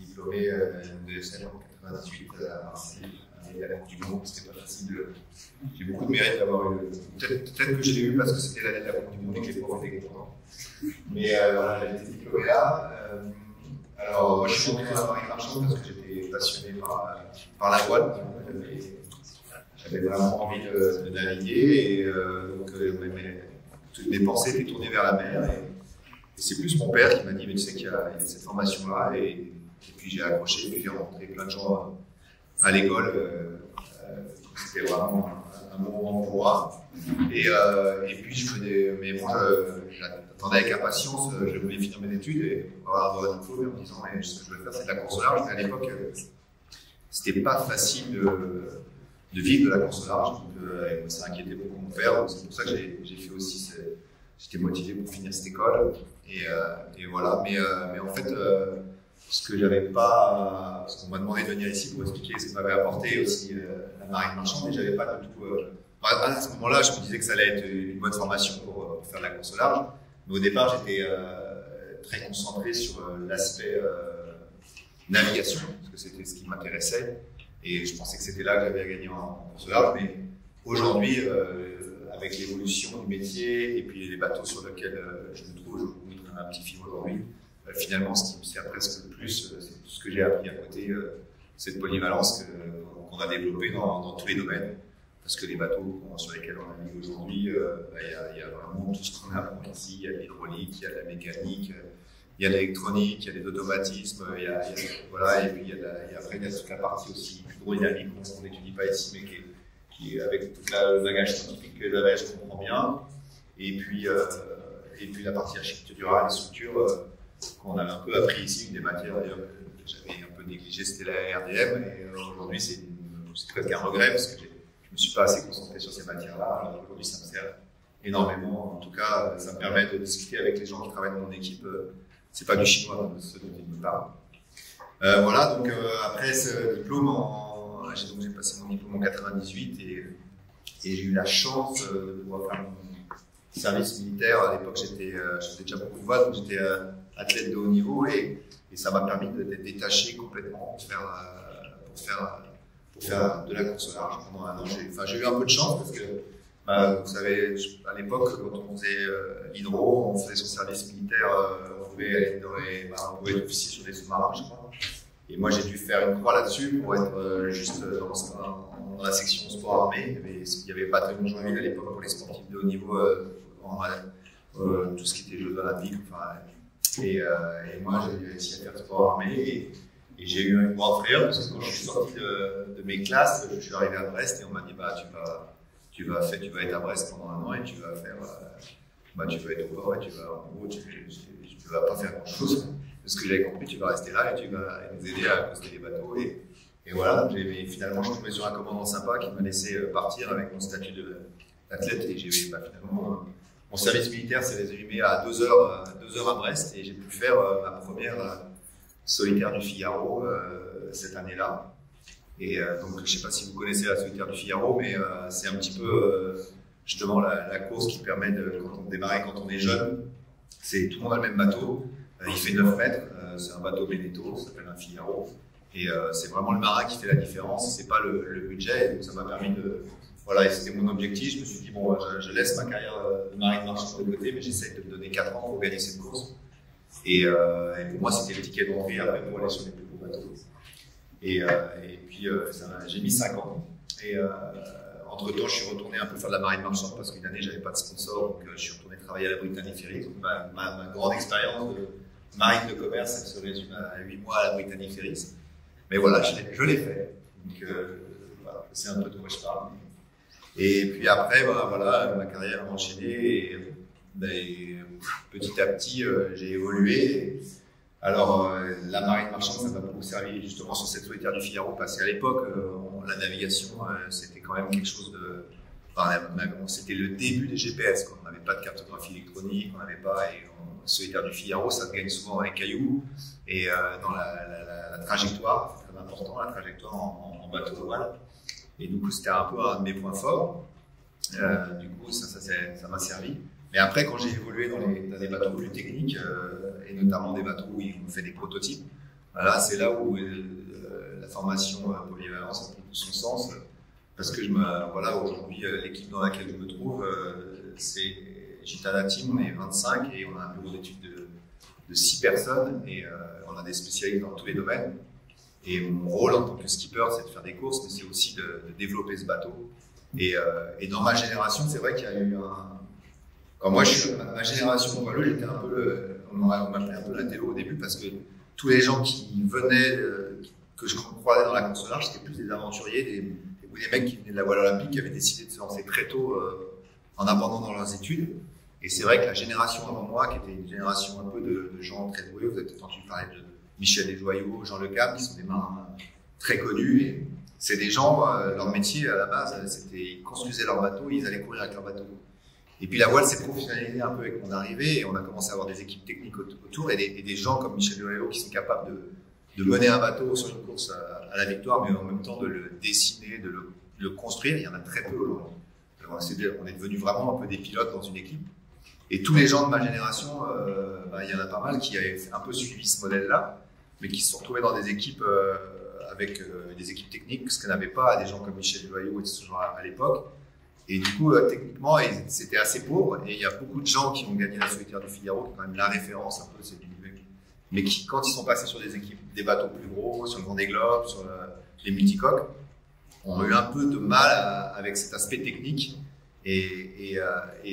diplômé de SN en 98 à Marseille, à la du Monde. C'était pas facile. J'ai beaucoup de mérite d'avoir eu. Peut-être que je l'ai eu parce que c'était l'année de la Coupe du Monde et que les profs étaient contents. Mais voilà, j'ai été diplômé là. Alors, moi, je suis rentré dans la marine marchande parce que j'étais passionné par la voile. J'avais vraiment envie de naviguer et donc toutes mes pensées étaient tournées vers la mer. Et c'est plus mon père qui m'a dit, mais tu sais qu'il y a cette formation-là. Et puis j'ai accroché, puis j'ai rencontré plein de gens à l'école. C'était vraiment un bon moment pour moi. Et puis je faisais, mais moi j'attendais avec impatience, je voulais finir mes études et avoir un diplôme en me disant, mais ce que je veux faire c'est de la course au large. Mais à l'époque, c'était pas facile de vivre de la course au large. Donc ça inquiétait beaucoup mon père. C'est pour ça que j'ai fait aussi, j'étais motivé pour finir cette école. Et voilà. Mais en fait, ce que j'avais pas, parce qu'on m'a demandé de venir ici pour expliquer ce que m'avait apporté aussi la marine marchande, et j'avais pas du tout. À ce moment-là, je me disais que ça allait être une bonne formation pour faire de la course au large. Mais au départ, j'étais très concentré sur l'aspect navigation, parce que c'était ce qui m'intéressait. Et je pensais que c'était là que j'avais à gagner en course au large. Mais aujourd'hui, avec l'évolution du métier et puis les bateaux sur lesquels je me trouve, je vous montre un petit film aujourd'hui. Finalement, ce qui me sert presque le plus, c'est tout ce que j'ai appris à côté, cette polyvalence qu'on a développée dans tous les domaines. Parce que les bateaux sur lesquels on navigue aujourd'hui, il y a vraiment tout ce qu'on apprend ici. Il y a l'hydraulique, il y a la mécanique, il y a l'électronique, il y a les automatismes, voilà, et puis après il y a toute la partie aussi hydrodynamique qu'on n'étudie pas ici, mais qui avec tout le bagage scientifique que je comprends bien. Et puis la partie architecturale et structure qu'on avait un peu appris ici, une des matières d'ailleurs que j'avais un peu négligée, c'était la RDM, et aujourd'hui c'est presque un regret parce que je ne me suis pas assez concentré sur ces matières-là. Alors aujourd'hui ça me sert énormément, en tout cas ça me permet de discuter avec les gens qui travaillent dans mon équipe, c'est pas du chinois ce dont ils me parlent. Voilà, donc après ce diplôme, j'ai passé mon diplôme en 98 et j'ai eu la chance de pouvoir faire mon service militaire. À l'époque je faisais déjà beaucoup de voile, donc j'étais athlète de haut niveau et ça m'a permis d'être détaché complètement pour faire de la course au large pendant un an. J'ai eu un peu de chance parce que vous savez, à l'époque quand on faisait l'hydro, on faisait son service militaire, on pouvait être officier sur des sous-marins, je crois. Et moi j'ai dû faire une croix là-dessus pour être juste dans la section sport armé. Il y avait pas tellement de Joinville à l'époque pour les sportifs de haut niveau, tout ce qui était Jeux olympiques. Et moi, j'ai réussi à faire sport armé et j'ai eu une grande frayeur parce que quand je suis sorti de mes classes, je suis arrivé à Brest et on m'a dit tu vas être à Brest pendant un an et tu vas être au port et en gros, tu vas pas faire grand chose. De ce que j'avais compris, tu vas rester là et tu vas nous aider à poster les bateaux. Et voilà, finalement, je suis tombé sur un commandant sympa qui m'a laissé partir avec mon statut d'athlète et j'ai finalement. Mon service militaire s'est résumé à 2 heures à Brest et j'ai pu faire ma première solitaire du Figaro cette année-là. Et donc, je ne sais pas si vous connaissez la solitaire du Figaro, mais c'est un petit peu justement la course qui permet quand on démarre, quand on est jeune, c'est tout le monde a le même bateau. Il fait 9 mètres, c'est un bateau Beneteau, ça s'appelle un Figaro. Et c'est vraiment le marin qui fait la différence, c'est pas le budget. Donc ça m'a permis de. Voilà, et c'était mon objectif. Je me suis dit, bon, je laisse ma carrière de marine marchande de côté, mais j'essaie de me donner 4 ans pour gagner cette course. Et pour moi, c'était le ticket d'entrée après pour aller sur les plus gros bateaux. Et puis, j'ai mis 5 ans. Et entre-temps, je suis retourné un peu faire de la marine marchande parce qu'une année, j'avais pas de sponsor. Donc, je suis retourné travailler à la Britannic Ferries. Donc, ma grande expérience de marine de commerce, elle se résume à 8 mois à la Britannic Ferries. Mais voilà, je l'ai fait. Donc, voilà, c'est un peu de quoi je parle. Et puis après, voilà, ma carrière a enchaîné et petit à petit, j'ai évolué. Alors, la marine marchande, ça m'a beaucoup servi justement sur cette solitaire du Figaro, parce qu'à l'époque, la navigation, c'était quand même quelque chose de. C'était le début des GPS, on n'avait pas de cartographie électronique, on n'avait pas. Et solitaire du Figaro, ça se gagne souvent dans les cailloux et dans la trajectoire, c'est très important, la trajectoire en bateau de voile. Et du coup, c'était un peu un de mes points forts. Du coup, ça m'a servi. Mais après, quand j'ai évolué dans des bateaux plus techniques, et notamment des bateaux où on fait des prototypes, Voilà, c'est là où la formation polyvalence a tout son sens, parce que voilà, aujourd'hui, l'équipe dans laquelle je me trouve, c'est Gitana Team, on est 25 et on a un bureau d'études de 6 personnes et on a des spécialistes dans tous les domaines. Et mon rôle en tant que skipper, c'est de faire des courses, mais c'est aussi de développer ce bateau. Et dans ma génération, c'est vrai qu'il y a eu quand moi, ma génération de voileux, j'étais un peu on m'appelait un peu la télo au début, parce que tous les gens qui venaient, que je croisais dans la course au large, c'était plus des aventuriers, ou des mecs qui venaient de la voile olympique, qui avaient décidé de se lancer très tôt en abandonnant leurs études. Et c'est vrai que la génération avant moi, qui était une génération un peu de gens très doués, vous avez peut-être entendu parler de Michel Desjoyaux, Jean Le Cam, qui sont des marins très connus. Et c'est des gens, leur métier à la base, c'était ils construisaient leur bateau, ils allaient courir avec leur bateau. Et puis la voile s'est professionnalisée un peu avec mon arrivée, et on a commencé à avoir des équipes techniques autour, et des gens comme Michel Desjoyaux qui sont capables de mener un bateau sur une course à la victoire, mais en même temps de le dessiner, de le construire. Il y en a très peu aujourd'hui. On est devenu vraiment un peu des pilotes dans une équipe. Et tous les gens de ma génération, il y en a pas mal qui avaient un peu suivi ce modèle-là, mais qui se sont retrouvés dans des équipes avec des équipes techniques, ce qu'on n'avait pas des gens comme Michel Desjoyaux et ce genre à l'époque. Et du coup, techniquement, c'était assez pauvre. Et il y a beaucoup de gens qui ont gagné la Solitaire du Figaro, qui est quand même la référence un peu, mais qui, quand ils sont passés sur des bateaux plus gros, sur le Vendée Globe, sur les multicoques, ont eu un peu de mal avec cet aspect technique. Et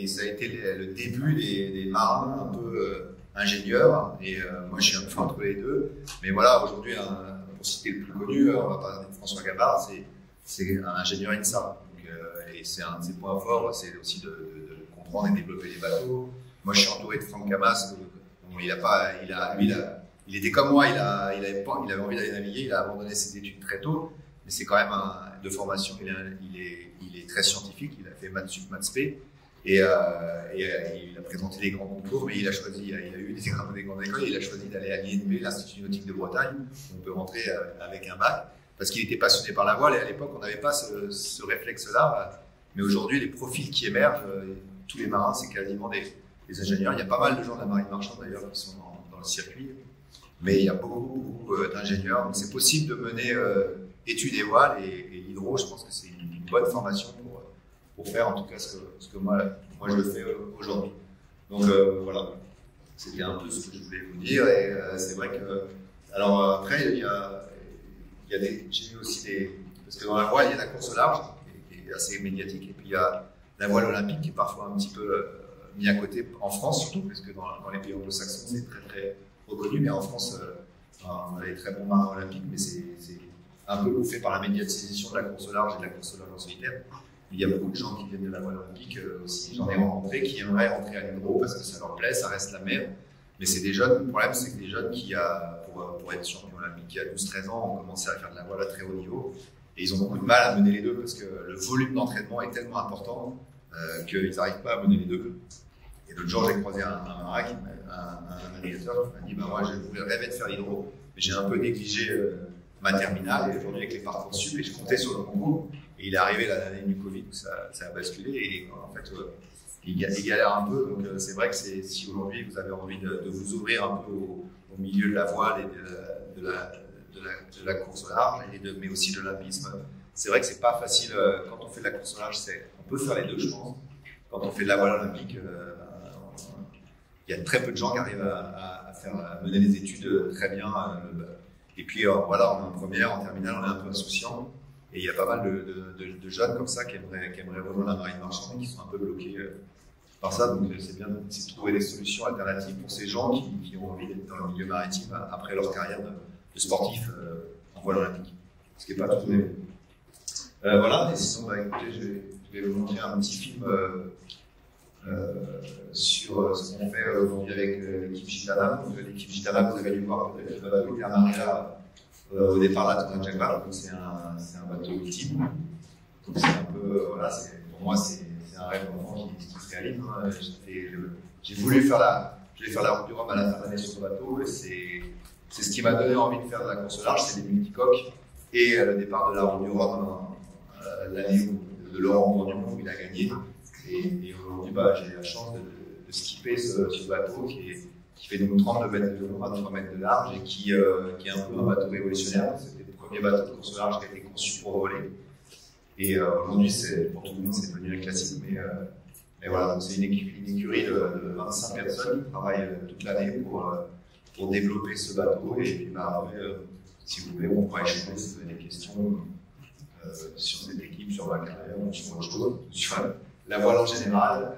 ça a été le début des marins un peu ingénieurs. Et moi, je suis un peu entre les deux. Mais voilà, aujourd'hui, pour citer le plus connu, on va parler de François Gabard, c'est un ingénieur INSA. Et c'est un de ses points forts, c'est aussi de comprendre et développer les bateaux. Moi, je suis entouré de Franck Camas. Il était comme moi, il avait envie d'aller naviguer, il a abandonné ses études très tôt, mais c'est quand même de formation, il est très scientifique, il a fait maths sup, maths spé, et il a présenté les grands concours, mais il a eu des examens des grandes écoles, et il a choisi d'aller à l'INB, l'Institut Nautique de Bretagne, où on peut rentrer avec un bac, parce qu'il était passionné par la voile, et à l'époque, on n'avait pas ce réflexe-là. Mais aujourd'hui, les profils qui émergent, tous les marins, c'est quasiment des ingénieurs. Il y a pas mal de gens de la marine marchande d'ailleurs qui sont dans le circuit, mais il y a beaucoup d'ingénieurs. Donc c'est possible de mener études et voiles, et l'hydro, je pense que c'est une bonne formation pour faire en tout cas ce que moi je fais aujourd'hui. Donc voilà, c'était un peu ce que je voulais vous dire. Et c'est vrai que, alors après, j'ai eu aussi parce que dans la voile, il y a la course au large, assez médiatique, et puis il y a la voile olympique qui est parfois un petit peu mis à côté en France, surtout parce que dans les pays anglo-saxons c'est très très reconnu, mais en France on a des très bons marins olympiques, mais c'est un peu bouffé par la médiatisation de la course au large et de la course au large en solitaire. Il y a beaucoup de gens qui viennent de la voile olympique aussi, j'en ai rencontré, qui aimeraient rentrer à l'hydro parce que ça leur plaît, ça reste la mer, mais c'est des jeunes. Le problème, c'est que des jeunes qui pour être champion olympique, qui a 12-13 ans, ont commencé à faire de la voile à très haut niveau. Et ils ont beaucoup de mal à mener les deux parce que le volume d'entraînement est tellement important qu'ils n'arrivent pas à mener les deux. Et l'autre jour, j'ai croisé un navigateur qui m'a dit moi, je voulais rêver de faire l'hydro, mais j'ai un peu négligé ma terminale. Et aujourd'hui, avec les parcours sup, et je comptais sur le concours. Et il est arrivé l'année du Covid où ça a basculé. Et en fait, il galère un peu. Donc, c'est vrai que si aujourd'hui vous avez envie de vous ouvrir un peu au milieu de la voile et de la course au large, mais aussi de l'olympisme. C'est vrai que c'est pas facile. Quand on fait de la course au large, on peut faire les deux, je pense. Quand on fait de la voile olympique, il y a très peu de gens qui arrivent à mener les études très bien. Et puis voilà, on est en première, en terminale, on est un peu insouciant. Et il y a pas mal de jeunes comme ça qui aimeraient rejoindre la marine marchande et qui sont un peu bloqués par ça. Donc c'est bien de trouver des solutions alternatives pour ces gens qui ont envie d'être dans le milieu maritime après leur carrière de sportif en voile olympique, ce qui n'est pas tout à fait. Voilà, et sinon, écoutez, je vais vous montrer un petit film sur ce qu'on fait aujourd'hui avec l'équipe Gitana. L'équipe Gitana, vous avez dû voir peut-être le bateau qui a marré là au départ là, de Jaguar. Donc c'est un bateau ultime. Donc c'est un peu, voilà, pour moi c'est un rêve d'enfant qui se réalise. Hein. J'ai voulu faire la route du Rhum à la fin de l'année sur ce bateau, et c'est ce qui m'a donné envie de faire de la course au large, c'est les multicoques et le départ de la route du Rhum l'année de Laurent Bourgnon où il a gagné. Et aujourd'hui, j'ai la chance de skipper ce bateau qui qui fait donc 32 mètres de long, 23 mètres de large, et qui est un peu un bateau révolutionnaire. C'était le premier bateau de course au large qui a été conçu pour voler. Et aujourd'hui, pour tout le monde, c'est devenu un classique. Mais voilà, c'est une écurie de 25 personnes qui travaillent toute l'année pour développer ce bateau. Et puis, après, si vous voulez, on pourra échanger si vous avez des questions sur cette équipe, sur ma carrière, ou sur autre chose, sur la voile en général.